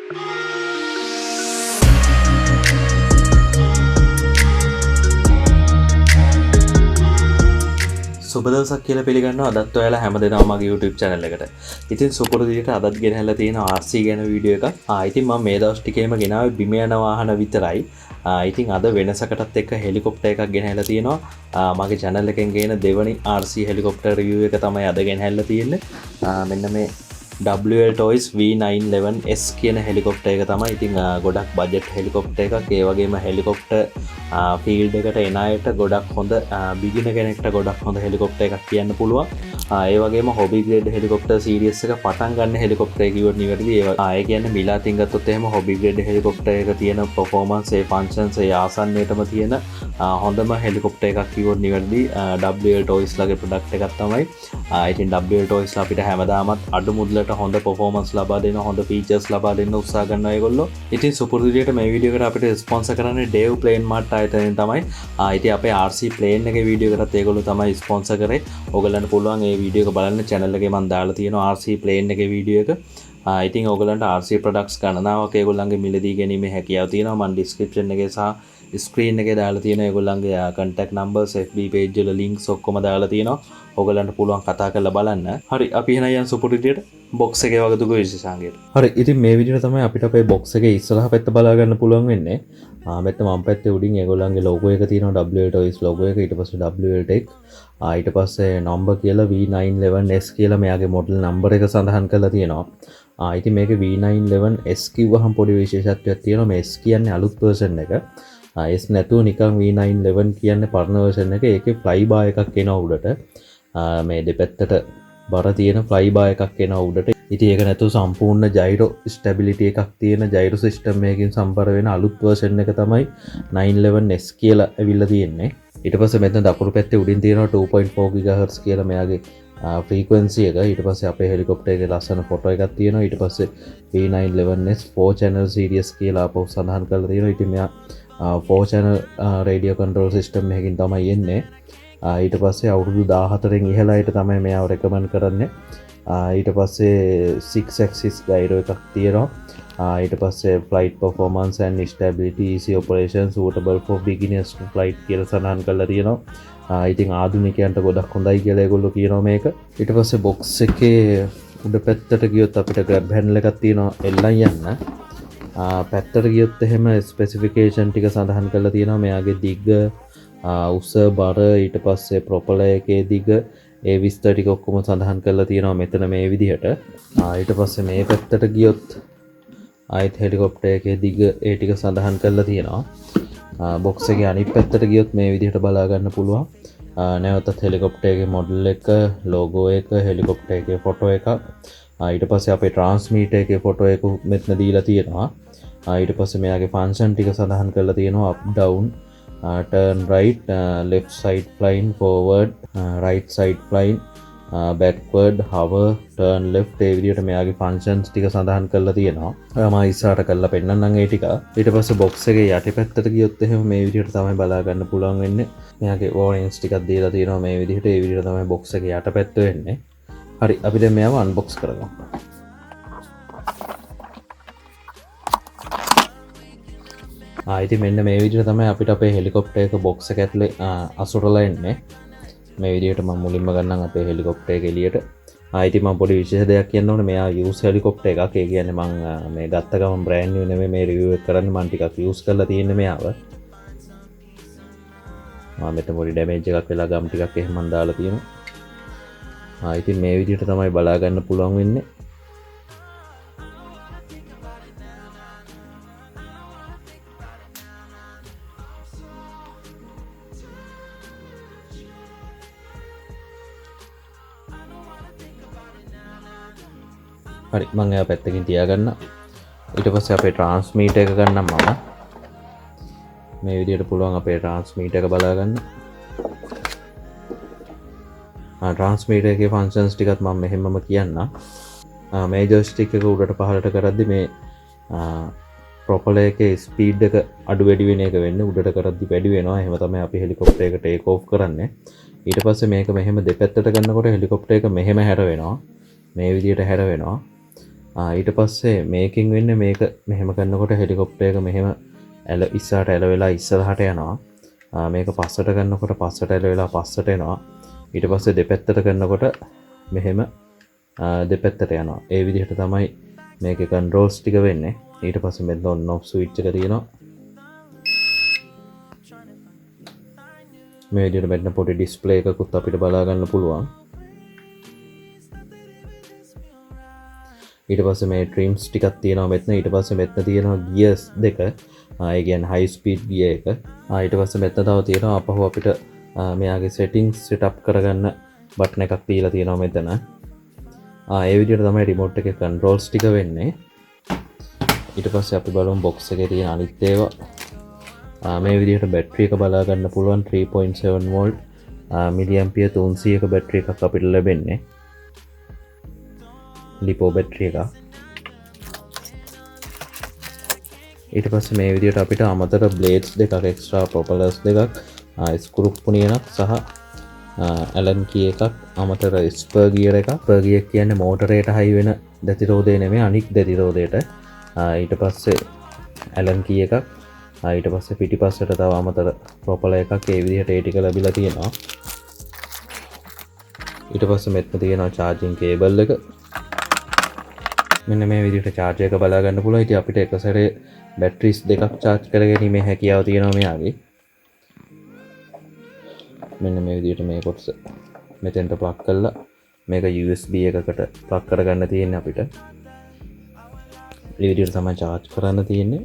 සුබ දවසක් කියලා පිළිගන්නවා අදත් ඔයාලා හැමදේම මගේ YouTube channel එකට. ඉතින් සුපුරුදු විදිහට අදත් ගෙනහැලා තියෙන RC ගැන වීඩියෝ එකක්. ඉතින් මම මේ දවස් ටිකේම ගෙනාවේ බිම යන වාහන විතරයි. ඉතින් අද වෙනසකටත් එක්ක හෙලිකොප්ටර් එකක් ගෙනහැලා තියෙනවා. මගේ channel එකෙන් ගේන දෙවනි RC හෙලිකොප්ටර් review එක තමයි අද ගෙනහැලා තියෙන්නේ. මෙන්න මේ Wltoys V911S කියන හෙලිකොප්ටර් එක තමයි. ඉතින් ගොඩක් බජට් හෙලිකොප්ටර් එකක්. ඒ වගේම හෙලිකොප්ටර් ෆීල්ඩ් එකට එන අයට ගොඩක් හොඳ බිගින කෙනෙක්ට ගොඩක් හොඳ හෙලිකොප්ටර් එකක් කියන්න පුළුවන්. ඒ වගේම Hobbygrade හෙලිකොප්ටර් සීරීස් එක පටන් ගන්න හෙලිකොප්ටර් එක කිව්වොත් නිවැරදි. ඒ කියන්නේ මිලාතින් ගත්තොත් එහෙම Hobbygrade හෙලිකොප්ටර් එක තියෙන performance ඒ functions ඒ ආසන්නයටම තියෙන හොඳම හෙලිකොප්ටර් එකක් කිව්වොත් නිවැරදි. Wltoys ලගේ ප්‍රොඩක්ට් එකක් තමයි. ඉතින් Wltoys අපිට හැමදාමත් අඩු මුදලට හොඳ performance ලබා දෙන හොඳ features ලබා දෙන්න උත්සාහ කරනවා ඒගොල්ලෝ. ඉතින් සුපුරුදු විදිහට මේ වීඩියෝ එකට අපිට ස්පොන්සර් කරන්නේ Dev Plane Mart ආයතනයෙන් තමයි. ඉතින් අපේ RC plane එකේ වීඩියෝ එකටත් ඒගොල්ලෝ තමයි ස්පොන්සර් කරේ. ඕගලන්ට පුළුවන් මේ වීඩියෝ එක බලන්න channel එකේ මම දාලා තියෙනවා RC plane එකේ වීඩියෝ එක. ඉතින් ඕගලන්ට RC products ගණනාවක් ඒගොල්ලන්ගේ මිලදී ගැනීමේ හැකියාව තියෙනවා. මම description එකේ සහ ස්ක්‍රීන් එකේ දාලා තියෙනවා ඒගොල්ලන්ගේ contact numbers FB page වල links ඔක්කොම දාලා තියෙනවා. ඕගලන්ට පුළුවන් කතා කරලා බලන්න. හරි අපි එහෙනම් යන් සුපුරුදු විදියට box එකේ වගතුක විශේෂාංගයට. හරි ඉතින් මේ විදිහට තමයි අපිට අපේ box එකේ ඉස්සරහ පැත්ත බලා ගන්න පුළුවන් වෙන්නේ. මෙතන මම පැත්තේ උඩින් ඒගොල්ලන්ගේ logo එක තියෙනවා Wltoys logo එක. ඊට පස්සේ Wltech ඊට පස්සේ number කියලා V911S කියලා මෙයාගේ model number එක සඳහන් කරලා තියෙනවා. ඉතින් මේකේ V911S කිව්වහම පොඩි විශේෂත්වයක් තියෙනවා. මේ S කියන්නේ අලුත් version එක. S නැතුව නිකන් V911 කියන්නේ පරණ version එක. ඒකේ flyby එකක් එනවා උඩට. මේ දෙපැත්තට බර තියෙන flyby එකක් එනවා උඩට. ඉතින් ඒක නැතුව සම්පූර්ණ gyro stability එකක් තියෙන gyro system එකකින් සම්බර වෙන අලුත් version එක තමයි 911S කියලා ඇවිල්ලා තියෙන්නේ. ඊට පස්සේ මෙතන දකුණු පැත්තේ උඩින් තියෙනවා 2.4 GHz කියලා මෙයාගේ frequency එක. ඊට පස්සේ අපේ හෙලිකොප්ටර් එකේ ලස්සන ෆොටෝ එකක් තියෙනවා. ඊට පස්සේ V911S 4 channel series කියලා අපෝ සඳහන් කරලා තියෙනවා. ඉතින් මෙයා 4 channel radio control system එකකින් තමයි එන්නේ. ඊට පස්සේ අවුරුදු 14න් ඉහළ අයට තමයි මෙයාව රෙකමන්ඩ් කරන්නේ. ඊට පස්සේ 6 axis gyro එකක් තියෙනවා. ඊට පස්සේ flight performance and stability easy operation suitable for beginners to flight කියලා සඳහන් කරලා තියෙනවා. ඉතින් ආධුනිකයන්ට ගොඩක් හොඳයි කියලා ඒගොල්ලෝ කියනවා මේක. ඊට පස්සේ box එකේ උඩ පැත්තට ගියොත් අපිට grab handle එකක් තියෙනවා එල්ලන් යන්න. පැත්තට ගියොත් එහෙම ස්පෙસિෆිකේෂන් ටික සඳහන් කරලා තියෙනවා. මෙයාගේ දිග උස බර ඊට පස්සේ ප්‍රොපලර් එකේ දිග ඒ විස්තර ටික ඔක්කොම සඳහන් කරලා තියෙනවා මෙතන මේ විදිහට. ඊට පස්සේ මේ පැත්තට ගියොත් ආයෙත් හෙලිකොප්ටර් එකේ දිග ඒ ටික සඳහන් කරලා තියෙනවා. box එකේ අනිත් පැත්තට ගියොත් මේ විදිහට බලා ගන්න පුළුවන්. නැවතත් හෙලිකොප්ටර් එකේ මොඩල් එක, logo එක, හෙලිකොප්ටර් එකේ ෆොටෝ එකක්. ඊට පස්සේ අපේ ට්‍රාන්ස්මීටර් එකේ ෆොටෝ එක මෙතන දීලා තියෙනවා. ඊට පස්සේ මෙයාගේ ෆන්ක්ෂන් ටික සඳහන් කරලා තියෙනවා up down, turn right, left side flying, forward, right side flying, backward, hover, turn left. ඒ විදිහට මෙයාගේ functions ටික සඳහන් කරලා තියෙනවා. මම ඉස්සරහට කරලා පෙන්නන්නම් ඒ ටික. ඊට පස්සේ box එකේ යටිපැත්තට ගියොත් එහෙම මේ විදිහට තමයි බලා ගන්න පුළුවන් වෙන්නේ. මෙයාගේ warnings ටිකක් දීලා තියෙනවා මේ විදිහට. ඒ විදිහට තමයි box එකේ යටපැත්ත වෙන්නේ. හරි අපි දැන් මෙයාව unbox කරගමු. ඉතින් මෙන්න මේ විදිහට තමයි අපිට අපේ හෙලිකොප්ටර් එක box එක ඇතුලේ අසුරලා එන්නේ. මේ විදිහට මම මුලින්ම ගන්නම් අපේ හෙලිකොප්ටර් එක එළියට. ඉතින් මම පොඩි විශේෂ දෙයක් කියන්න ඕනේ. මෙයා use හෙලිකොප්ටර් එකක්. ඒ කියන්නේ මම මේ ගත්ත ගමන් brand new නෙමෙයි මේ review එක කරන්නේ. මම ටිකක් use කරලා තියෙන්නේ මෙයාව. මෙතන පොඩි damage එකක් වෙලා ගම් ටිකක් එහෙම මම දාලා තියෙනවා. ඉතින් මේ විදිහට තමයි බලා ගන්න පුළුවන් වෙන්නේ. හරි මම එයා පැත්තකින් තියාගන්න. ඊට පස්සේ අපේ ට්‍රාන්ස්මීටර් එක ගන්නම් මම. මේ විදිහට පුළුවන් අපේ ට්‍රාන්ස්මීටර් එක බලා ගන්න. ට්‍රාන්ස්මීටර් එකේ ෆන්ක්ෂන්ස් ටිකත් මම මෙහෙමම කියන්නම්. මේ ජොයිස්ටික් එක උඩට පහළට කරද්දි මේ ප්‍රොපලර් එකේ ස්පීඩ් එක අඩු වැඩි වෙන එක වෙන්නේ. උඩට කරද්දි වැඩි වෙනවා. එහෙම තමයි අපි හෙලිකොප්ටර් එක ටේක් ඔෆ් කරන්නේ. ඊට පස්සේ මේක මෙහෙම දෙපැත්තට ගන්නකොට හෙලිකොප්ටර් එක මෙහෙම හැරවෙනවා. මේ විදිහට හැරවෙනවා. ඊට පස්සේ මේකින් වෙන්න මේක මෙහෙම කරන්නකොට හෙලිකොප්ටර් එක මෙහෙම ඉස්සරහට ඇල වෙලා ඉස්සරහට යනවා. මේක පස්සට කරනකොට පස්සට ඇල වෙලා පස්සට එනවා. ඊට පස්සේ දෙපැත්තට කරනකොට මෙහෙම දෙපැත්තට යනවා. ඒ විදිහට තමයි මේකේ කන්ට්‍රෝල්ස් ටික වෙන්නේ. ඊට පස්සේ මෙතන ඔන් ඔෆ් ස්විච් එක තියෙනවා. මේ විදිහට මෙතන පොඩි ඩිස්ප්ලේ එකකුත් අපිට බලා ගන්න පුළුවන්. ඊට පස්සේ මේ ට්‍රිම්ස් ටිකක් තියෙනවා මෙතන. ඊට පස්සේ මෙතන තියෙනවා ගියර්ස් දෙක. ඒ කියන්නේ හයි ස්පීඩ් ගියර් එක. ඊට පස්සේ මෙතන තව තියෙනවා අපහු අපිට මෙයාගේ සෙටින්ග්ස් සෙට් අප් කරගන්න බටන් එකක් තියලා තියෙනවා මෙතන. ඒ විදිහට තමයි රිමෝට් එකේ කන්ට්‍රෝල්ස් ටික වෙන්නේ. ඊට පස්සේ අපි බලමු බොක්ස් එකේ තියෙන අනිත් ඒවා. මේ විදිහට බැටරි එක බලා ගන්න පුළුවන් 3.7 වෝල්ට් මිලි ඇම්පියර් 300ක බැටරි එකක් අපිට ලැබෙන්නේ. ලිපෝ බැටරි එක. ඊට පස්සේ මේ විදිහට අපිට අමතර බ්ලේඩ්ස් දෙකක් එක්ස්ට්‍රා ප්‍රොපලර්ස් දෙකක් ස්ක්‍රූ පුනියනක් සහ ඇලන් කී එකක් අමතර ස්පර් ගියර් එකක්. ස්පර් ගියර් කියන්නේ මෝටරයට හයි වෙන දැතිරෝධය නෙමෙයි අනික් දැතිරෝධයට. ඊට පස්සේ ඇලන් කී එකක්. ඊට පස්සේ පිටිපස්සට තව අමතර ප්‍රොපලර් එකක් ඒ විදිහට ඒ ටික ලැබිලා තියෙනවා. ඊට පස්සේ මෙතන තියෙනවා charging cable එක. මෙන්න මේ විදිහට charge එක බලා ගන්න පුළුවන්. ඉතින් අපිට එක සැරේ බැටරිස් දෙකක් charge කරගැනීමේ හැකියාව තියෙනවා මෙයාගේ. මෙන්න මේ විදිහට මේ කොටස මෙතෙන්ට ප්ලග් කරලා මේක USB එකකට ප්ලග් කරගන්න තියෙන්නේ අපිට. මේ විදිහට තමයි charge කරන්න තියෙන්නේ.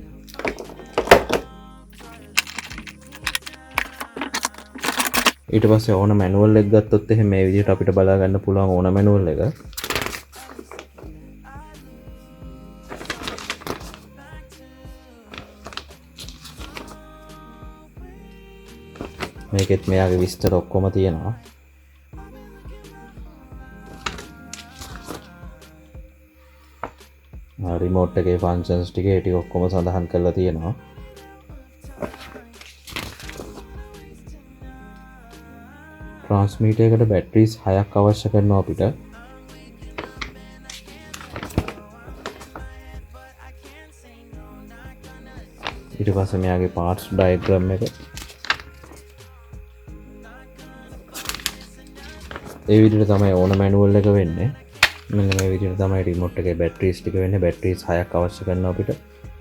ඊට පස්සේ ඕන මැනුවල් එක ගත්තොත් එහෙනම් මේ විදිහට අපිට බලා ගන්න පුළුවන් ඕන මැනුවල් එක. මේකෙත් මෙයාගේ විස්තර ඔක්කොම තියෙනවා. රිමෝට් එකේ ෆන්ක්ෂන්ස් ටික ඒ ටික ඔක්කොම සඳහන් කරලා තියෙනවා. ට්‍රාන්ස්මීටර් එකට බැටරිස් 6ක් අවශ්‍ය කරනවා අපිට. ඊට පස්සේ මෙයාගේ පාර්ට්ස් ඩයග්‍රෑම් එක. ඒ විදිහට තමයි ඕන මැනුවල් එක වෙන්නේ. මෙන්න මේ විදිහට තමයි රිමෝට් එකේ බැටරිස් ටික වෙන්නේ. බැටරිස් 6ක් අවශ්‍ය කරනවා අපිට.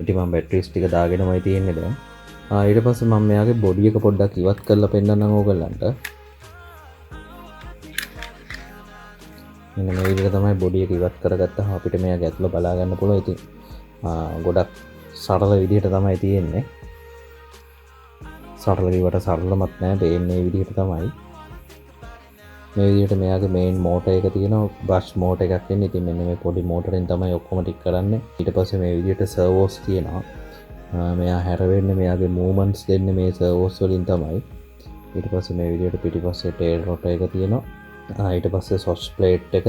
ඉතින් මම බැටරිස් ටික දාගෙනමයි තියෙන්නේ දැන්. ඊට පස්සේ මම මෙයාගේ බොඩි එක පොඩ්ඩක් ඉවත් කරලා පෙන්නන්නම් ඕගොල්ලන්ට. මෙන්න මේ විදිහට තමයි බොඩි එක ඉවත් කරගත්තාම අපිට මෙයාගේ ඇතුළ බලා ගන්න පුළුවන්. ඉතින් ගොඩක් සරල විදිහට තමයි තියෙන්නේ. සරල කිව්වට සරලමත් නෑ. මේ විදිහට තමයි. මේ විදිහට මෙයාගේ මේන් මෝටර් එක තියෙනවා. බ්‍රෂ් මෝටර් එකක් වෙන්නේ. ඉතින් මෙන්න මේ පොඩි මෝටරෙන් තමයි ඔක්කොම ටික කරන්නේ. ඊට පස්සේ මේ විදිහට සර්වෝස් තියෙනවා. මෙයා හැරෙන්නේ මෙයාගේ මූවමන්ට්ස් දෙන්නේ මේ සර්වෝස් වලින් තමයි. ඊට පස්සේ මේ විදිහට පිටිපස්සේ ටේල් රොටර් එක තියෙනවා. ඊට පස්සේ සොස් ප්ලේට් එක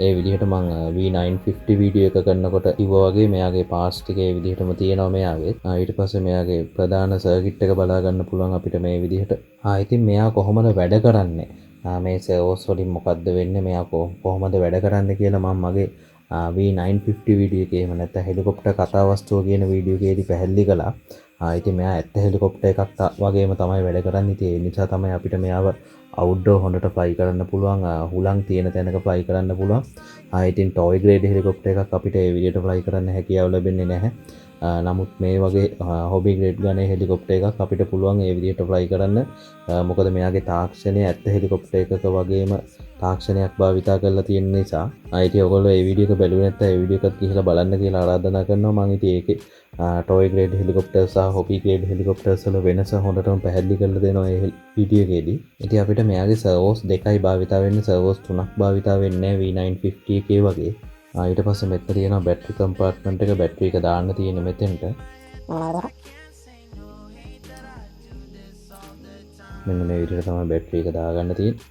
ඒ විදිහට මම V950 වීඩියෝ එක කරනකොට කිව්වා වගේ මෙයාගේ පාර්ට්ස් ටික ඒ විදිහටම තියෙනවා මෙයාගේ. ඊට පස්සේ මෙයාගේ ප්‍රධාන සර්කිට් එක බලා ගන්න පුළුවන් අපිට මේ විදිහට. ඉතින් මෙයා කොහොමද වැඩ කරන්නේ? මේ සර්වෝස් වලින් මොකද්ද වෙන්නේ? මෙයා කොහොමද වැඩ කරන්නේ කියලා මම මගේ V950 වීඩියෝ එකේ එහෙම නැත්නම් හෙලිකොප්ටර් කතාවස්තුව කියන වීඩියෝ එකේදී පැහැදිලි කළා. ඉතින් මෙයා ඇත්ත හෙලිකොප්ටර් එකක් වගේම තමයි වැඩ කරන්නේ. ඉතින් ඒ නිසා තමයි අපිට මෙයාව අවුට්ඩෝර් හොඳට ෆ්ලයි කරන්න පුළුවන්. හුලං තියෙන තැනක ෆ්ලයි කරන්න පුළුවන්. ඉතින් ටොයි ග්‍රේඩ් හෙලිකොප්ටර් එකක් අපිට ඒ විදිහට ෆ්ලයි කරන්න හැකියාව ලැබෙන්නේ නැහැ. නමුත් මේ වගේ හොබි ග්‍රේඩ් ගානේ හෙලිකොප්ටර් එකක් අපිට පුළුවන් ඒ විදිහට ෆ්ලයි කරන්න. මොකද මෙයාගේ තාක්ෂණය ඇත්ත හෙලිකොප්ටර් එකක වගේම තාක්ෂණයක් භාවිතා කරලා තියෙන නිසා. ඉතින් ඔයගොල්ලෝ මේ වීඩියෝ එක බැලුවේ නැත්නම් ඒ වීඩියෝ එකත් ගිහලා බලන්න කියලා ආරාධනා කරනවා. මම ඉතින් ඒකේ ටොයි ග්‍රේඩ් හෙලිකොප්ටර් සහ හොබි ග්‍රේඩ් හෙලිකොප්ටර්ස් වල වෙනස හොඳටම පැහැදිලි කරලා දෙනවා මේ වීඩියෝ එකේදී. ඉතින් අපිට මෙයාගේ සර්වෝස් දෙකයි භාවිතා වෙන්නේ. සර්වෝස් තුනක් භාවිතා වෙන්නේ V950 එකේ වගේ. ඊට පස්සේ මෙතන තියෙනවා බැටරි කම්පාර්ට්මන්ට් එක. බැටරි එක දාන්න තියෙන මෙතෙන්ට. මෙන්න මේ විදිහට තමයි බැටරි එක දාගන්න තියෙන්නේ.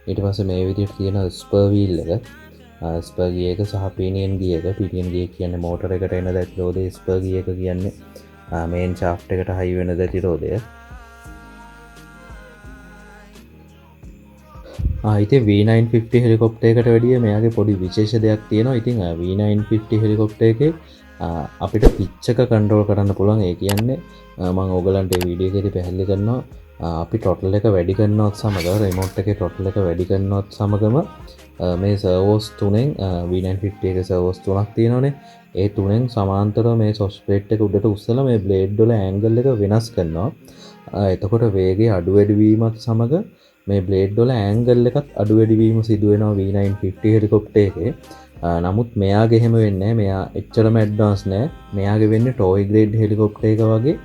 ඊට පස්සේ මේ විදිහට තියෙනවා ස්පර් වීල් එක. ස්පර් ගියර් එක සහ පිනියන් ගියර් එක. පිනියන් ගියර් කියන්නේ මෝටර එකට එන දැතිරෝධය. ස්පර් ගියර් එක කියන්නේ මේන් ෂාෆ්ට් එකට හයි වෙන දැතිරෝධය. ඉතින් V950 හෙලිකොප්ටර් එකට වැඩිය මෙයාගේ පොඩි විශේෂ දෙයක් තියෙනවා. ඉතින් V950 හෙලිකොප්ටර් එකේ අපිට පිච් එක කන්ට්‍රෝල් කරන්න පුළුවන්. ඒ කියන්නේ මම ඕගලන්ට මේ වීඩියෝ එකේදී පැහැදිලි කරනවා අපි ටොටල් එක වැඩි කරනවත් සමග රිමෝට් එකේ ටොටල් එක වැඩි කරනවත් සමගම මේ සර්වෝස් තුනෙන් V950 එකේ සර්වෝස් තුනක් තියෙනවානේ. ඒ තුනෙන් සමාන්තරව මේ සොස්ප්ලේට් එක උඩට උස්සලා මේ බ්ලේඩ් වල ඇන්ගල් එක වෙනස් කරනවා. එතකොට වේගය අඩු වැඩි වීමත් සමග මේ බ්ලේඩ් වල ඇන්ගල් එකත් අඩු වැඩි වීම සිදු වෙනවා V950 හෙලිකොප්ටර් එකේ. නමුත් මෙයාගේ එහෙම වෙන්නේ නැහැ. මෙයා එච්චරම ඇඩ්වාන්ස් නැහැ. මෙයාගේ වෙන්නේ ටොයි ග්‍රේඩ් හෙලිකොප්ටර් එක වගේ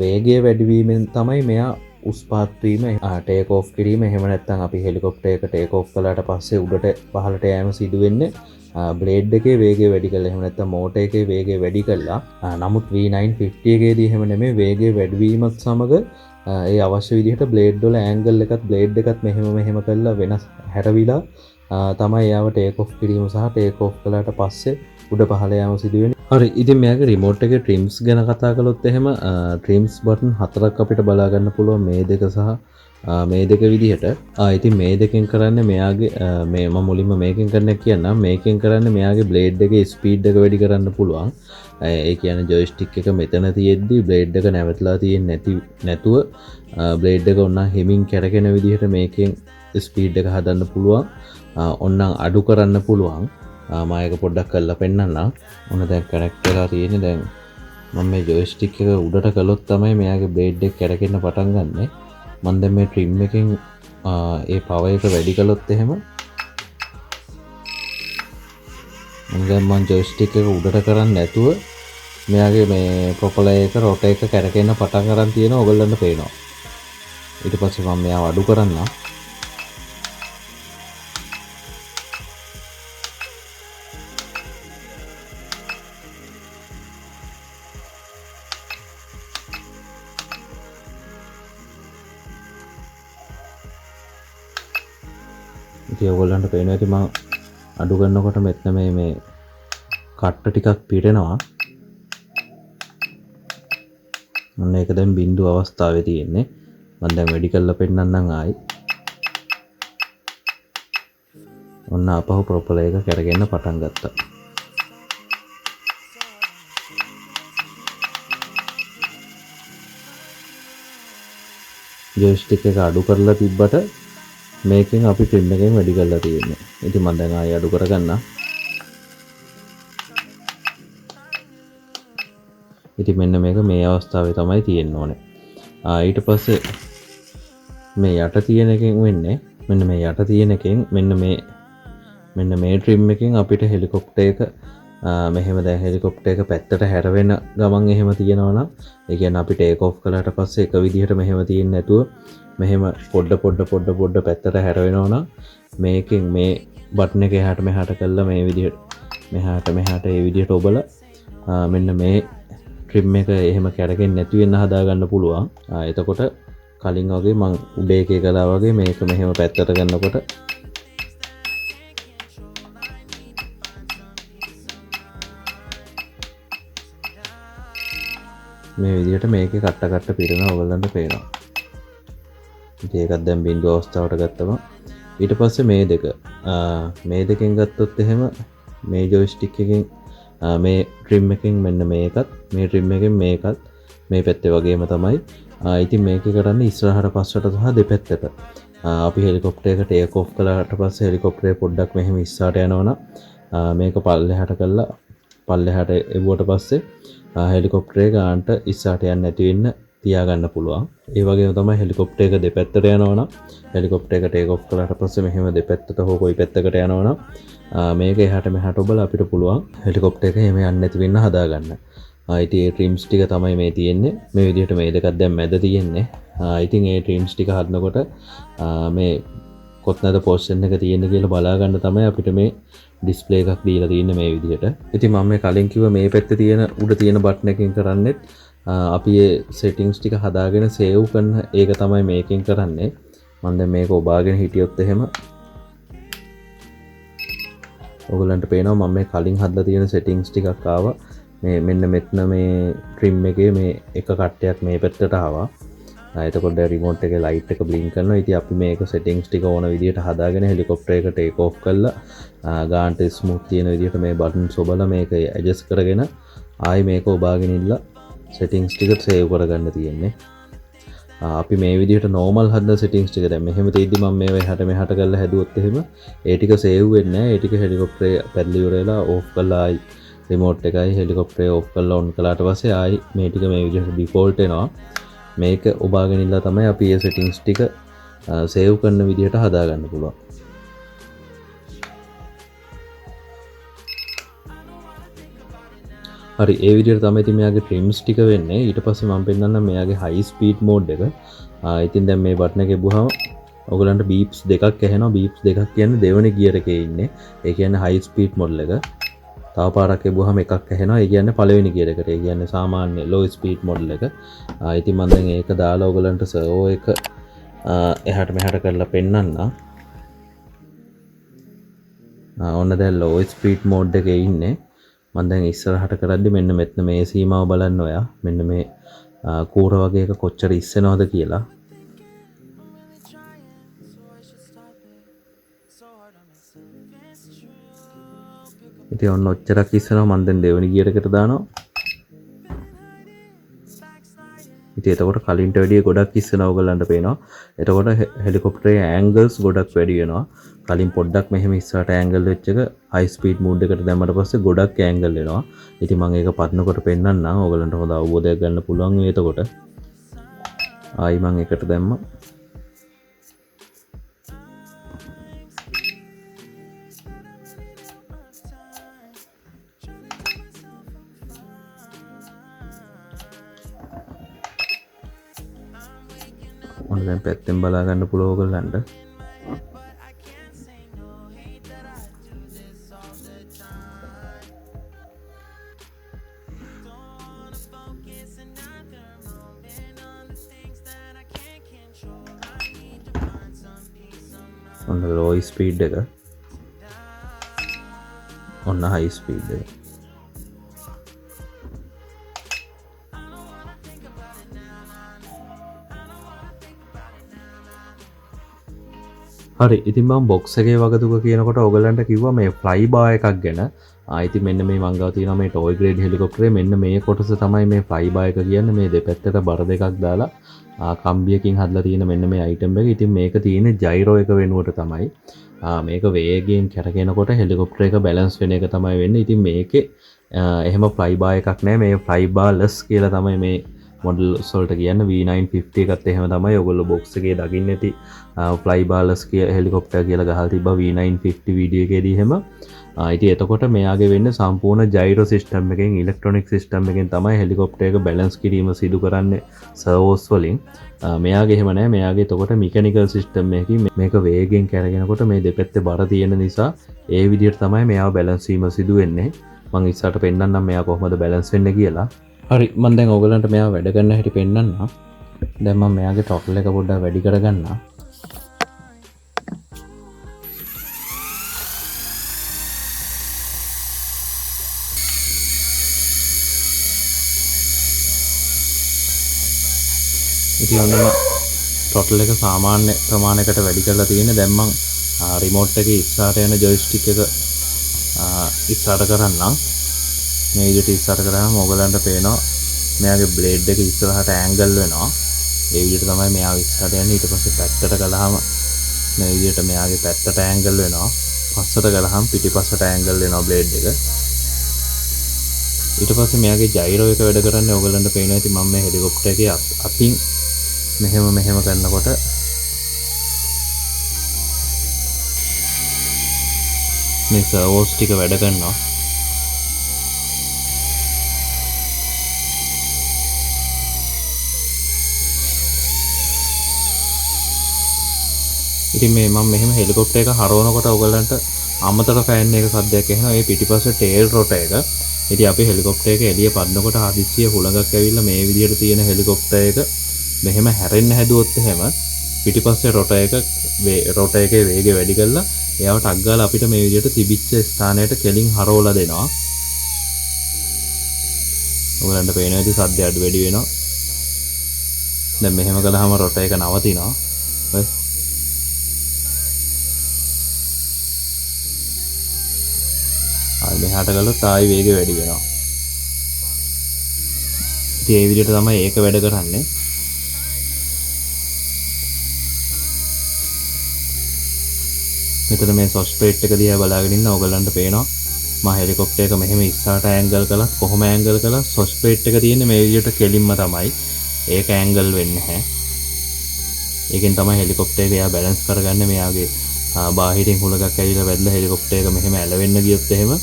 වේගය වැඩි වීමෙන් තමයි මෙයා උස් පාත් වීම ටේක් ඔෆ් කිරීම. එහෙම නැත්නම් අපි හෙලිකොප්ටර් එක ටේක් ඔෆ් කළාට පස්සේ උඩට පහළට යෑම සිදු වෙන්නේ බ්ලේඩ් එකේ වේගය වැඩි කරලා. එහෙම නැත්නම් මෝටර් එකේ වේගය වැඩි කරලා. නමුත් V950 එකේදී එහෙම නෙමෙයි. වේගය වැඩි වීමත් සමග ඒ අවශ්‍ය විදිහට බ්ලේඩ් වල ඇන්ගල් එකත් බ්ලේඩ් එකත් මෙහෙම කරලා වෙනස් හැරවිලා තමයි යාව ටේක් ඔෆ් කිරීම සහ ටේක් ඔෆ් කළාට පස්සේ උඩ පහළ යාම සිදු වෙන්නේ. හරි, ඉතින් මෙයාගේ රිමෝට් එකේ ට්‍රිම්ස් ගැන කතා කළොත් එහෙම ට්‍රිම්ස් බටන් 4ක් අපිට බලා ගන්න පුළුවන් මේ දෙක සහ මේ දෙක විදිහට. ඉතින් මේ දෙකෙන් කරන්නේ මෙයාගේ මේ මම මුලින්ම මේකෙන් කරන්න කියන්නම්. මේකෙන් කරන්නේ මෙයාගේ බ්ලේඩ් එකේ ස්පීඩ් එක වැඩි කරන්න පුළුවන්. ඒ කියන්නේ ජොයිස්ටික් එක මෙතන තියෙද්දි බ්ලේඩ් එක නැවතලා තියෙන්නේ නැතුව බ්ලේඩ් එක ඔන්න හෙමින් කැරකෙන විදිහට මේකෙන් ස්පීඩ් එක හදන්න පුළුවන්. ඔන්න අඩු කරන්න පුළුවන්. මම ඒක පොඩ්ඩක් කරලා පෙන්නන්නම්. ඔන්න දැන් කනෙක්ට් වෙලා තියෙන්නේ. දැන් මම මේ ජොයිස්ටික් එක උඩට කළොත් තමයි මෙයාගේ බ්ලේඩ් එක කැරකෙන්න පටන් ගන්නෙ. මම දැන් මේ ට්‍රිම් එකෙන් ඒ පවර් එක වැඩි කළොත් එහෙම මම ජොයිස්ටික් එක උඩට කරන්නේ නැතුව මෙයාගේ මේ ප්‍රොපලර් එක රොටේට් එක කැරකෙන්න පටන් ගන්න තියෙනවා. ඔයගොල්ලන්ට පේනවා. ඊට පස්සේ මම මෙයාව අඩු කරන්නම්. ඉතින් ඔයගොල්ලන්ට පේනවා ඇති මම අඩු කරනකොට මෙතන මේ කට්ට ටිකක් පිරෙනවා. මොන එක දැන් බිඳු අවස්ථාවේ තියෙන්නේ. මම දැන් වැඩි කරලා පෙන්නන්නම් ආයි. ඔන්න අපහු ප්‍රොපලර් එක කරගෙන පටන් ගත්තා. ජොයිස්ටික් එක අඩු කරලා තිබ්බට මේකෙන් අපි ට්‍රිම් එකෙන් වැඩි කරලා තියෙන්නේ. ඉතින් මම දැන් ආයෙ අඩු කරගන්නම්. ඉතින් මෙන්න මේක මේ අවස්ථාවේ තමයි තියෙන්න ඕනේ. ඊට පස්සේ මේ යට තියෙන එකෙන් වෙන්නේ මෙන්න මේ යට තියෙන එකෙන් මෙන්න මේ ට්‍රිම් එකෙන් අපිට හෙලිකොප්ටර් එක මෙහෙම දැන් හෙලිකොප්ටර් එක පැත්තට හැරවෙන ගමන් එහෙම තියෙනවා නම් ඒ කියන්නේ අපි ටේක් ඔෆ් කළාට පස්සේ එක විදිහට මෙහෙම තියෙන්නේ නැතුව මෙහෙම පොඩ පැත්තට හැරවෙනවා නම් මේකෙන් මේ බටන් එක එහාට මෙහාට කරලා මේ විදිහට මෙහාට ඒ විදිහට ඔබලා මෙන්න මේ ට්‍රිම් එක එහෙම කැරකෙන්නේ නැති වෙන්න හදා ගන්න පුළුවන්. එතකොට කලින් වගේ මං උඩ එකේ කළා වගේ මේක මෙහෙම පැත්තට ගන්නකොට මේ විදිහට මේකේ කට්ට පිරෙනවා. ඔයගලන්ට පේනවා. ඉතින් ඒකත් දැන් බිඳු අවස්ථාවට ගත්තම ඊට පස්සේ මේ දෙකෙන් ගත්තොත් එහෙම මේ ජොයිස්ටික් එකෙන් මේ ට්‍රිම් එකෙන් මෙන්න මේකත් මේ ට්‍රිම් එකෙන් මේකත් මේ පැත්තේ වගේම තමයි. ඉතින් මේක කරන්නේ ඉස්සරහට පස්සට සහ දෙපැත්තට. අපි හෙලිකොප්ටර් එක ටේක් ඔෆ් කළාට පස්සේ හෙලිකොප්ටරේ පොඩ්ඩක් මෙහෙම ඉස්සරහට යනවනම් මේක පල්ලෙහාට කරලා පල්ලෙහාට එවුවට පස්සේ හෙලිකොප්ටරේ ගානට ඉස්සරහට යන්නේ නැති වෙන්න තියාගන්න පුළුවන්. ඒ වගේම තමයි හෙලිකොප්ටර් එක දෙපැත්තට යනවනම් හෙලිකොප්ටර් එක ටේක් ඔෆ් කළාට පස්සේ මෙහෙම දෙපැත්තට හෝ කොයි පැත්තකට යනවනම් මේක එහාට මෙහාට ඔබලා අපිට පුළුවන් හෙලිකොප්ටර් එක එහෙම යන්නේ නැති වෙන්න හදාගන්න. ඉතින් ඒ ට්‍රිම්ස් ටික තමයි මේ තියෙන්නේ. මේ විදිහට මේ දෙකක් දැන් මැද තියෙන්නේ. ඉතින් ඒ ට්‍රිම්ස් ටික හදනකොට මේ කොතනද පොසිෂන් එක තියෙන්නේ කියලා බලා ගන්න තමයි අපිට මේ ඩිස්ප්ලේ එකක් දීලා තියෙන්නේ මේ විදිහට. ඉතින් මම මේ කලින් කිව්ව මේ පැත්තේ තියෙන උඩ තියෙන බටන් එකකින් කරන්නේත් අපි ඒ සෙටින්ග්ස් ටික හදාගෙන සේව් කරන ඒක තමයි මේකෙන් කරන්නේ. මම දැන් මේක ඔබාගෙන හිටියොත් එහෙම ඔයගලන්ට පේනවා මම මේ කලින් හදලා තියෙන සෙටින්ග්ස් ටිකක් ආවා. මේ මෙන්න මෙතන මේ ට්‍රිම් එකේ මේ එක කට්ටයක් මේ පැත්තට ආවා. එතකොට රිමෝට් එකේ ලයිට් එක බ්ලින්ක් කරනවා. ඉතින් අපි මේක සෙටින්ග්ස් ටික ඕන විදිහට හදාගෙන හෙලිකොප්ටර් එක ටේක් ඕෆ් කරලා ගාන්ට ස්මූත් තියෙන විදිහට මේ බටන්ස් ඔබලා මේක ඇඩ්ජස්ට් කරගෙන ආයි මේක ඔබාගෙන ඉන්න සෙටින්ග්ස් ටික සේව් කරගන්න තියෙන්නේ. අපි මේ විදිහට නෝමල් හදන සෙටින්ග්ස් ටික දැන් මෙහෙම තියෙද්දි මම මේවා එහාට මෙහාට කරලා හැදුවොත් එහෙම ඒ ටික සේව් වෙන්නේ නැහැ. ඒ ටික හෙලිකොප්ටරේ පැදලි ඉවරලා ඕෆ් කරලා ආයි රිමෝට් එකයි හෙලිකොප්ටරේ ඕෆ් කරලා ඔන් කළාට පස්සේ ආයි මේ ටික මේ විදිහට ඩිෆෝල්ට් වෙනවා. මේක ඔබාගෙන ඉන්න තමයි අපි මේ සෙටින්ග්ස් ටික සේව් කරන විදිහට හදාගන්න පුළුවන්. හරි ඒ විදිහට තමයි ඉතින් මෙයාගේ ට්‍රිම්ස් ටික වෙන්නේ. ඊට පස්සේ මම පෙන්නන්නම් මෙයාගේ හයි ස්පීඩ් මෝඩ් එක. ඉතින් දැන් මේ බටන් එක ගිහුවම ඔයගලන්ට බීප්ස් දෙකක් ඇහෙනවා. බීප්ස් දෙකක් කියන්නේ දෙවෙනි ගියර් එකේ ඉන්නේ. ඒ කියන්නේ හයි ස්පීඩ් මොඩල් එක. තව පාරක් ගිහුවම එකක් ඇහෙනවා. ඒ කියන්නේ පළවෙනි ගියර් එකට. ඒ කියන්නේ සාමාන්‍ය ලෝ ස්පීඩ් මොඩල් එක. ඉතින් මම දැන් ඒක දාලා ඔයගලන්ට සර්වෝ එක එහාට මෙහාට කරලා පෙන්නන්නම්. ඔන්න දැන් ලෝ ස්පීඩ් මෝඩ් එකේ ඉන්නේ. මම දැන් ඉස්සරහට කරද්දි මෙන්න මෙතන මේ සීමාව බලන්න ඔයා. මෙන්න මේ කූර වගේ එක කොච්චර ඉස්සෙනවද කියලා. ඉතින් ඔන්න ඔච්චරක් ඉස්සෙනවා. මම දැන් දෙවෙනි ගියර් එකට දානවා. ඉතින් එතකොට කලින්ට වැඩිය ගොඩක් ඉස්සෙනවා ඔයගලන්ට පේනවා. එතකොට හෙලිකොප්ටරේ ඇන්ගල්ස් ගොඩක් වැඩි වෙනවා. කලින් පොඩ්ඩක් මෙහෙම ඉස්සරහට ඇන්ගල් වෙච්ච එක හයි ස්පීඩ් මෝඩ් එකට දැම්මට පස්සේ ගොඩක් ඇන්ගල් වෙනවා. ඉතින් මම ඒක පත්නකොට පෙන්නන්නම්. ඔයගලන්ට හොඳ අවබෝධයක් ගන්න පුළුවන් වෙයි එතකොට. ආයි මම එකට දැම්මා. ඔන්න දැන් පැත්තෙන් බලා ගන්න පුළුවන් ඔයගලන්ට. ඔන්න ලෝ ස්පීඩ් එක. ඔන්න හයි ස්පීඩ් එක. හරි ඉතින් මම බොක්ස් එකේ වගතුක කියනකොට ඔයගලන්ට කිව්වා මේ ෆ්ලයි බා එකක් ගැන. ඉතින් මෙන්න මේ මං ගාව තියෙනවා මේ ටොයි ග්‍රේඩ් හෙලිකොප්ටරේ මෙන්න මේ කොටස තමයි මේ ෆ්ලයි බා එක කියන්නේ. මේ දෙපැත්තට බර දෙකක් දාලා කම්බියකින් හදලා තියෙන මෙන්න මේ අයිටම් එක. ඉතින් මේක තියෙන්නේ ජයිරෝ එක වෙනුවට තමයි. මේක වේගයෙන් කැරගෙනකොට හෙලිකොප්ටර් එක බැලන්ස් වෙන එක තමයි වෙන්නේ. ඉතින් මේකේ එහෙම ෆ්ලයි බා එකක් නැහැ. මේ ෆ්ලයි බා ලස් කියලා තමයි මේ මොඩල්ස් වලට කියන්නේ. V950 එකත් එහෙම තමයි. ඔයගොල්ලෝ බොක්ස් එකේ දකින්න ඇති ෆ්ලයි බා ලස් කිය හෙලිකොප්ටර් කියලා ගහලා තිබ්බා V950 වීඩියෝ එකේදී එහෙම. ඉතින් එතකොට මෙයාගේ වෙන්නේ සම්පූර්ණ ජයිරෝ සිස්ටම් එකෙන් ඉලෙක්ට්‍රොනික සිස්ටම් එකෙන් තමයි හෙලිකොප්ටර් එක බැලන්ස් කිරීම සිදු කරන්නේ සර්වෝස් වලින්. මෙයාගේ එහෙම නැහැ. මෙයාගේ එතකොට මෙකැනිකල් සිස්ටම් එකකින් මේක වේගෙන් කැරගෙනකොට මේ දෙපැත්තේ බර තියෙන නිසා ඒ විදිහට තමයි මෙයාව බැලන්ස් වීම සිදු වෙන්නේ. මම ඉස්සරහට පෙන්නන්නම් මෙයා කොහොමද බැලන්ස් වෙන්නේ කියලා. හරි මම දැන් ඔයගලන්ට මෙයාව වැඩ කරන හැටි පෙන්නන්නම්. දැන් මම මෙයාගේ ටොටල් එක පොඩ්ඩක් වැඩි කරගන්නම්. ඉතින් ඔන්න ටොටල් එක සාමාන්‍ය ප්‍රමාණයකට වැඩි කරලා තියෙන්නේ. දැන් මම රිමෝට් එකේ ඉස්සරහට යන ජොයිස්ටික් එක ඉස්සරහට කරන්නම්. මේ විදිහට ඉස්සරහට කරාම ඔයගලන්ට පේනවා මෙයාගේ බ්ලේඩ් එක ඉස්සරහට ඇන්ගල් වෙනවා. ඒ විදිහට තමයි මෙයාව ඉස්සරහට යන්නේ. ඊට පස්සේ පැත්තට ගලහම මේ විදිහට මෙයාගේ පැත්තට ඇන්ගල් වෙනවා. පස්සට ගලහම පිටිපස්සට ඇන්ගල් වෙනවා බ්ලේඩ් එක. ඊට පස්සේ මෙයාගේ ජයිරෝ එක වැඩ කරන්නේ ඔයගලන්ට පේනවා. ඉතින් මම මේ හෙලිකොප්ටර් එකේ අතින් මෙහෙම කරනකොට මේ සර්වෝස් ටික වැඩ කරනවා. ඉතින් මේ මම මෙහෙම හෙලිකොප්ටර් එක හරවනකොට ඔයගලන්ට අමතර ෆෑන් එක සද්දයක් එනවා. ඒ පිටිපස්සේ ටේල් රොට එක. ඉතින් අපි හෙලිකොප්ටර් එක එළිය පදනකොට හදිස්සිය හුලඟක් ඇවිල්ලා මේ විදිහට තියෙන හෙලිකොප්ටර් එක මෙහෙම හැරෙන්න හැදුවොත් එහෙම පිටිපස්සේ රොට එකේ වේගය වැඩි කරලා එයාව ටක් ගාලා අපිට මේ විදිහට තිබිච්ච ස්ථානයට කෙලින් හරවලා දෙනවා. ඔයගලන්ට පේනවා ඉතින් සද්ද අඩු වැඩි වෙනවා. දැන් මෙහෙම කළාම රොට එක නවතිනවා. ඔය ආයි මෙහාට ගලොත් ආයි වේගය වැඩි වෙනවා. ඉතින් ඒ විදිහට තමයි ඒක වැඩ කරන්නේ. මෙතන මේ සොස්ප්‍රේට් එක දිහා බලාගෙන ඉන්න ඕගලන්ට පේනවා මම හෙලිකොප්ටර් එක මෙහෙම ඉස්සරහට ඇන්ගල් කළා කොහොම ඇන්ගල් කළා සොස්ප්‍රේට් එක තියෙන්නේ මේ විදිහට කෙලින්ම තමයි. ඒක ඇන්ගල් වෙන්නේ නැහැ. ඒකෙන් තමයි හෙලිකොප්ටර් එක එයා බැලන්ස් කරගන්නේ. මෙයාගේ බාහිරින් හුලඟක් ඇවිල්ලා වැදලා හෙලිකොප්ටර් එක මෙහෙම ඇලවෙන්න ගියොත් එහෙම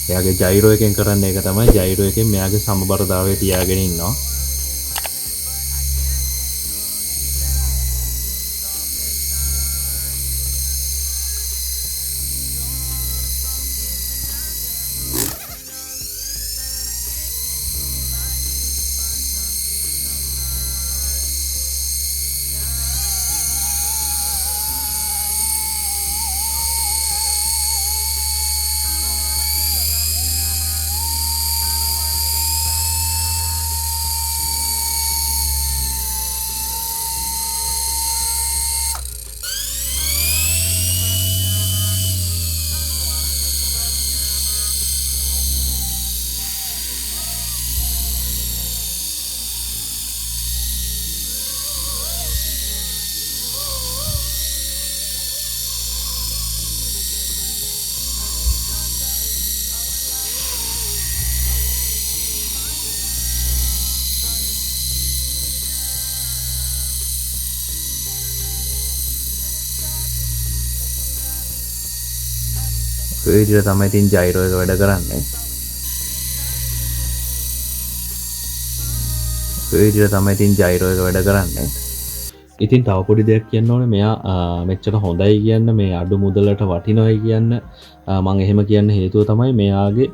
එයාගේ ජයිරෝ එකෙන් කරන්නේ ඒක තමයි. ජයිරෝ එකෙන් මෙයාගේ සමබරතාවය තියාගෙන ඉන්නවා. ඒ විදිහට තමයි ඉතින් ජයිරෝ එක වැඩ කරන්නේ. ඒ විදිහට තමයි ඉතින් ජයිරෝ එක වැඩ කරන්නේ. ඉතින් තව පොඩි දෙයක් කියන්න ඕනේ. මෙයා මෙච්චර හොඳයි කියන්න මේ අඩු මුදලට වටිනවයි කියන්න මම එහෙම කියන්න හේතුව තමයි මෙයාගේ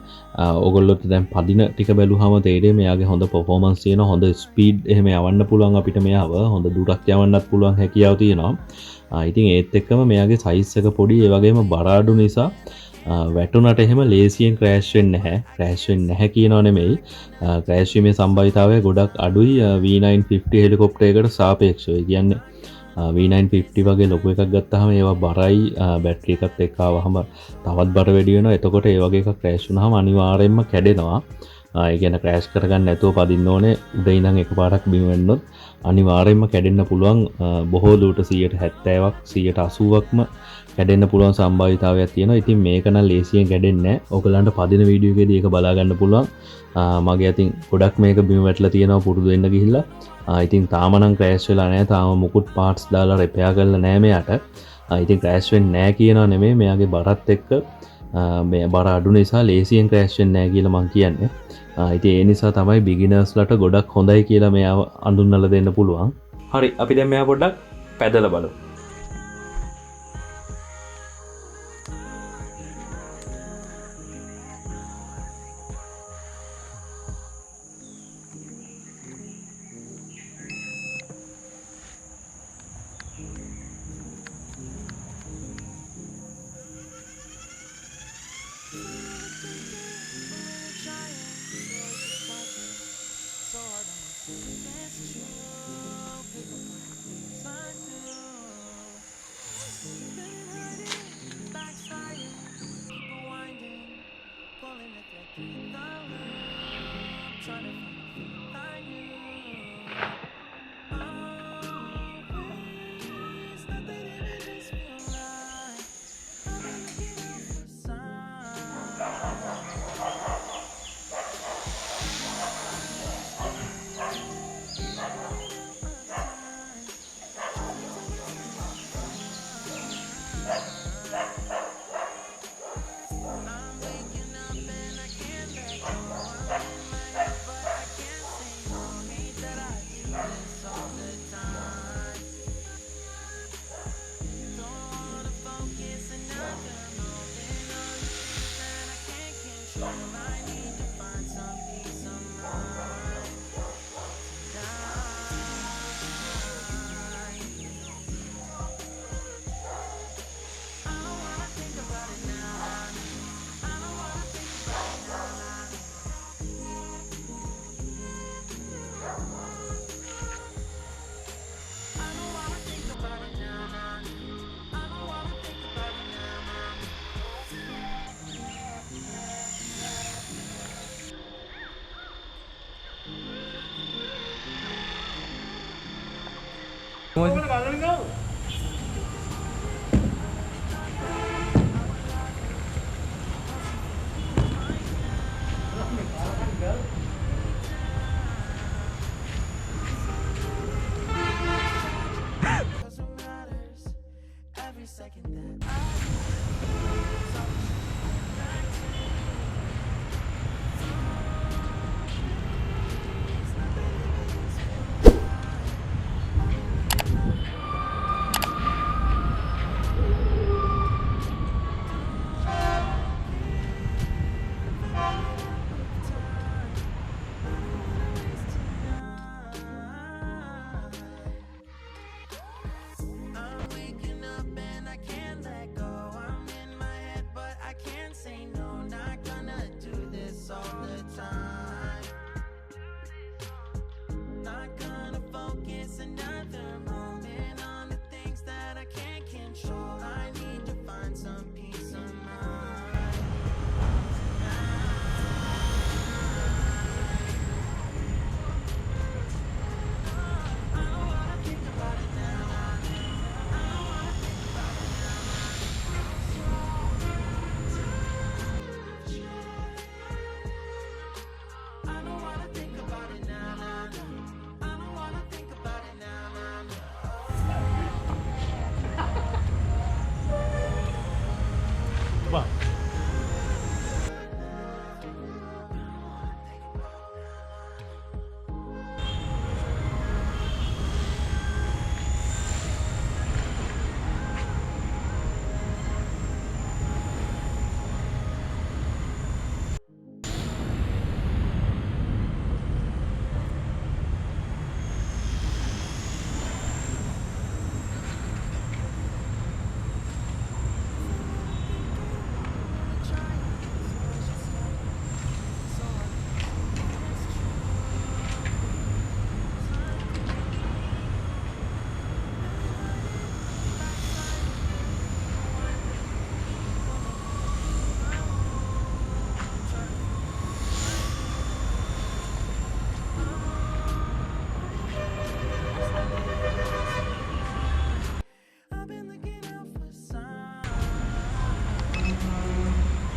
ඔයගොල්ලොත් දැන් පදින ටික බැලුවාම තේරෙයි මෙයාගේ හොඳ පර්ෆෝමන්ස් තියෙන හොඳ ස්පීඩ් එහෙම යවන්න පුළුවන් අපිට මෙයාව හොඳ දුරක් යවන්නත් පුළුවන් හැකියාව තියෙනවා. ඉතින් ඒත් එක්කම මෙයාගේ සයිස් එක පොඩි ඒ වගේම බර අඩු නිසා වැටුනට එහෙම ලේසියෙන් ක්‍රෑෂ් වෙන්නේ නැහැ. ක්‍රෑෂ් වෙන්නේ නැහැ කියනව නෙමෙයි. ක්‍රෑෂ් වීමේ සම්භාවිතාවය ගොඩක් අඩුයි V950 හෙලිකොප්ටර් එකකට සාපේක්ෂව. ඒ කියන්නේ V950 වගේ ලොකු එකක් ගත්තාම ඒවා බරයි බැටරි එකත් එක්ක ආවහම තවත් බර වැඩි වෙනවා. එතකොට ඒ වගේ එකක් ක්‍රෑෂ් වුණාම අනිවාර්යයෙන්ම කැඩෙනවා. ඒ කියන්නේ ක්‍රෑෂ් කරගන්න නැතුව පදින්න ඕනේ. උඩ ඉඳන් එකපාරක් බිම වෙන්නොත් අනිවාර්යයෙන්ම කැඩෙන්න පුළුවන්. බොහෝ දුරට 170ක් 180ක්ම කැඩෙන්න පුළුවන් සම්භාවිතාවයක් තියෙනවා. ඉතින් මේක නම් ලේසියෙන් කැඩෙන්නේ නැහැ. ඔයගලන්ට පදින වීඩියෝ එකේදී ඒක බලා ගන්න පුළුවන්. මගේ අතින් ගොඩක් මේක බිම වැටලා තියෙනවා පුරුදු වෙන්න ගිහිල්ලා. ඉතින් තාම නම් ක්‍රෑෂ් වෙලා නැහැ. තාම මුකුත් පාර්ට්ස් දාලා රිපෙයාර් කරලා නැහැ මෙයාට. ඉතින් ක්‍රෑෂ් වෙන්නේ නැහැ කියනවා නෙමෙයි. මෙයාගේ බරත් එක්ක මේ බර අඩු නිසා ලේසියෙන් ක්‍රෑෂ් වෙන්නේ නැහැ කියලා මම කියන්නේ. ඉතින් ඒ නිසා තමයි බිගිනර්ස්ලට ගොඩක් හොඳයි කියලා මෙයාව අඳුන්වලා දෙන්න පුළුවන්. හරි අපි දැන් මෙයා පොඩ්ඩක් පැදලා බලමු.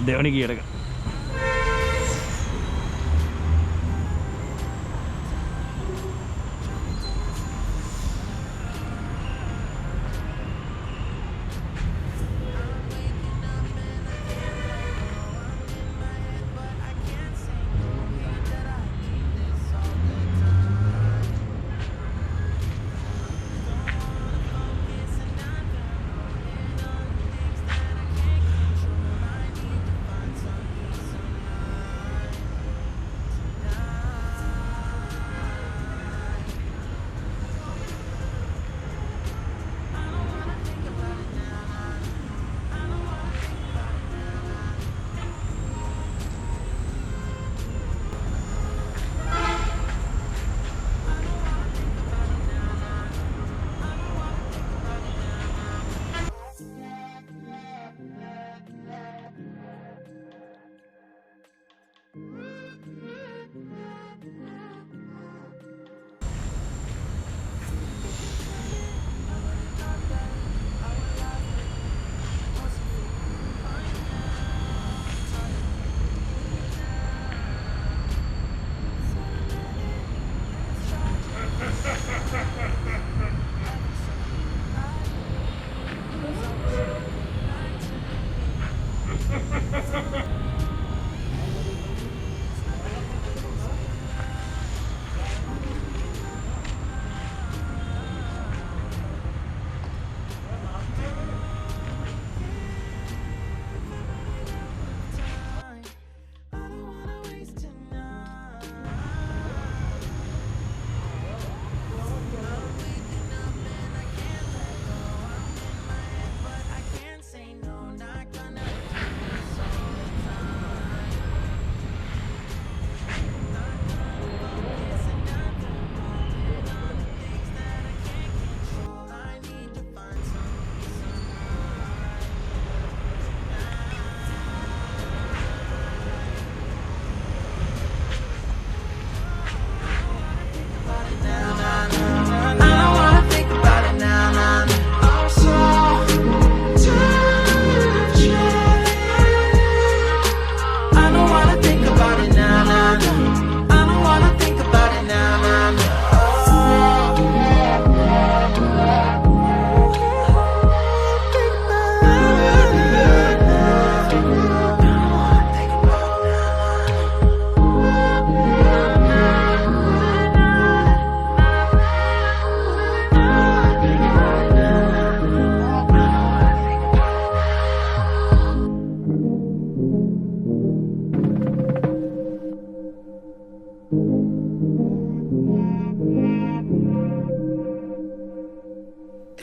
දෙවනි ගියරක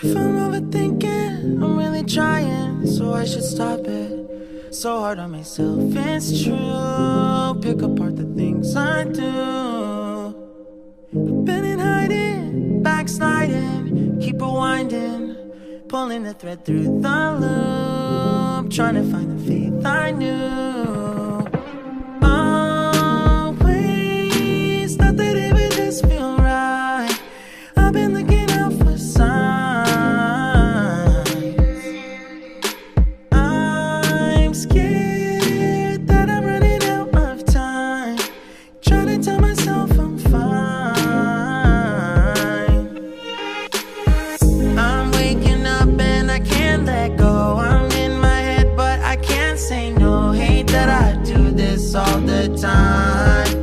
If I'm overthinking, I'm really trying, so I should stop it. So hard on myself, it's true. Pick apart the things I do. I've been in hiding, backsliding, keep rewinding, pulling the thread through the loop, trying to find the faith I knew. Always thought that it would just feel right. I've been looking out for signs. I'm scared that I'm running out of time, trying to tell myself I'm fine. I'm waking up and I can't let go. I'm in my head but I can't say no. Hate that I do this all the time.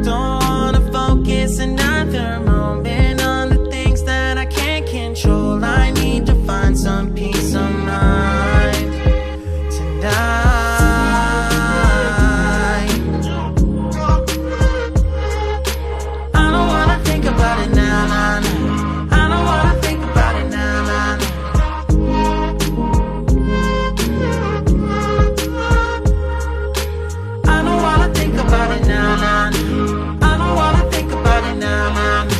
Don't wanna focus another moment on the things that I can't control. I need to find some peace of mind tonight. I don't wanna think about it now, nah, nah. I don't wanna think about it now, nah, nah. I don't wanna think about it now, nah, nah. I don't wanna think about it now, nah, nah.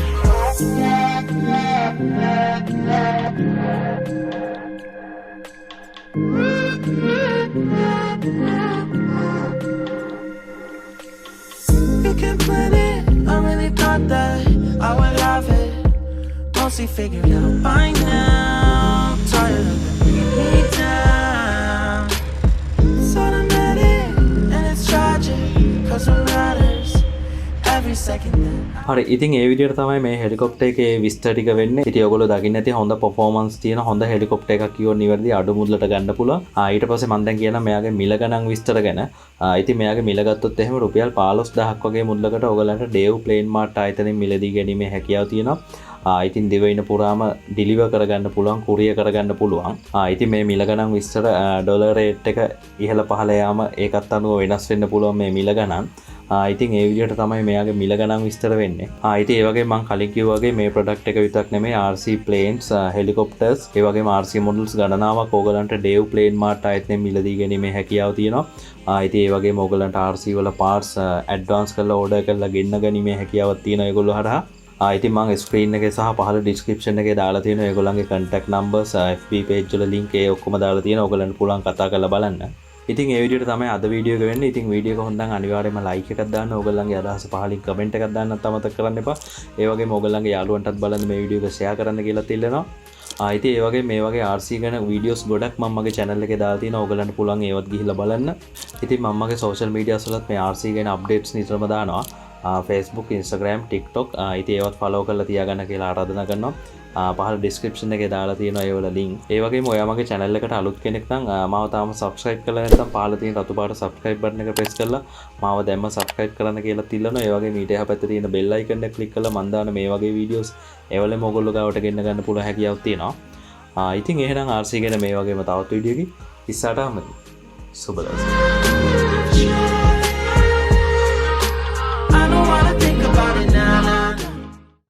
You can plan it, I really thought that I would have it mostly figured out by now. Tired of it bringing me down. It's automatic and it's tragic, cause it matters every second that හරි ඉතින් ඒ විදිහට තමයි මේ helicopter එකේ විස්තර ටික වෙන්නේ. ඉතින් ඔයගොල්ලෝ දකින්න ඇති හොඳ performance තියෙන හොඳ හෙලිකොප්ටර් එකක් කියවන නිවැරදි අඩු මුදලට ගන්න පුළුවන්. ඊට පස්සේ මම දැන් කියනවා මෙයාගේ මිල ගණන් විස්තර ගැන. ඉතින් මෙයාගේ මිල ගත්තොත් එහෙම රුපියල් 15000ක් වගේ මුදලකට ඔයගලන්ට ඩේව් ප්ලේන් මාර්ට් ආයතනයෙන් මිලදී ගැනීමේ හැකියාව තියෙනවා. ඉතින් දිවයින පුරාම ඩිලිවර් කරගන්න පුළුවන්, කුරියර් කරගන්න පුළුවන්. ඉතින් මේ මිල ගණන් විස්තර ඩොලර් රේට් එක ඉහළ පහළ යාම ඒකත් අනුව වෙනස් වෙන්න පුළුවන් මේ මිල ගණන්. ඉතින් ඒ විදිහට තමයි මෙයාගේ මිල ගණන් විස්තර වෙන්නේ. ඉතින් ඒ වගේ මම කලින් කිව්වා වගේ මේ ප්‍රොඩක්ට් එක විතරක් නෙමෙයි RC planes, helicopters, ඒ වගේම RC models ගණනාවක් ඕගලන්ට ඩේව් ප්ලේන් මාර්ට් ආයතනයෙන් මිලදී ගැනීමේ හැකියාව තියෙනවා. ඉතින් ඒ වගේම ඕගලන්ට RC වල parts advance කරලා order කරලා ගෙන්න ගැනීමේ හැකියාවක් තියෙනවා ඒගොල්ලෝ හරහා. ඉතින් මම ස්ක්‍රීන් එකේ සහ පහළ ඩිස්ක්‍රිප්ෂන් එකේ දාලා තියෙනවා ඒගොල්ලන්ගේ contact numbers, FB page වල link ඒ ඔක්කොම දාලා තියෙනවා. ඕගලන්ට පුළුවන් කතා කරලා බලන්න. ඉතින් ඒ විදිහට තමයි අද වීඩියෝ එක වෙන්නේ. ඉතින් වීඩියෝ එක හොඳනම් අනිවාර්යයෙන්ම like එකක් දාන්න, ඕගොල්ලන්ගේ අදහස පහලින් කමෙන්ට් එකක් දාන්නත් අමතක කරන්න එපා. ඒ වගේම ඕගොල්ලන්ගේ යාළුවන්ටත් බලන්න මේ වීඩියෝ එක share කරන්න කියලා තිල්ලනවා. ඉතින් ඒ වගේ මේ වගේ RC ගැන වීඩියෝස් ගොඩක් මම මගේ channel එකේ දාලා තියෙනවා. ඕගොල්ලන්ට පුළුවන් ඒවත් ගිහිල්ලා බලන්න. ඉතින් මම මගේ social medias වලත් මේ RC ගැන updates නිතරම දානවා. Facebook, Instagram, TikTok. ඉතින් ඒවත් follow කරලා තියාගන්න කියලා ආරාධනා කරනවා. පහළ ඩිස්ක්‍රිප්ෂන් එකේ දාලා තියෙනවා ඒ වල link. ඒ වගේම ඔයා මගේ channel එකට අලුත් කෙනෙක් නම් මාව තාම subscribe කරලා නැත්නම් පහළ තියෙන රතු පාට subscribe button එක press කරලා මාව දැම්ම subscribe කරන්න කියලා තිල්ලනවා. ඒ වගේම ඊට එහා පැත්තේ තියෙන bell icon එක click කරලා මම දාන මේ වගේ videos ඒවලම ඔයගොල්ලෝ ගාවට ගෙන්න ගන්න පුළුවන් හැකියාවක් තියෙනවා. ඉතින් එහෙනම් RC ගැන මේ වගේම තවත් වීඩියෝ එකකින් ඉස්සරහට ආමු. සුබ දවසක්.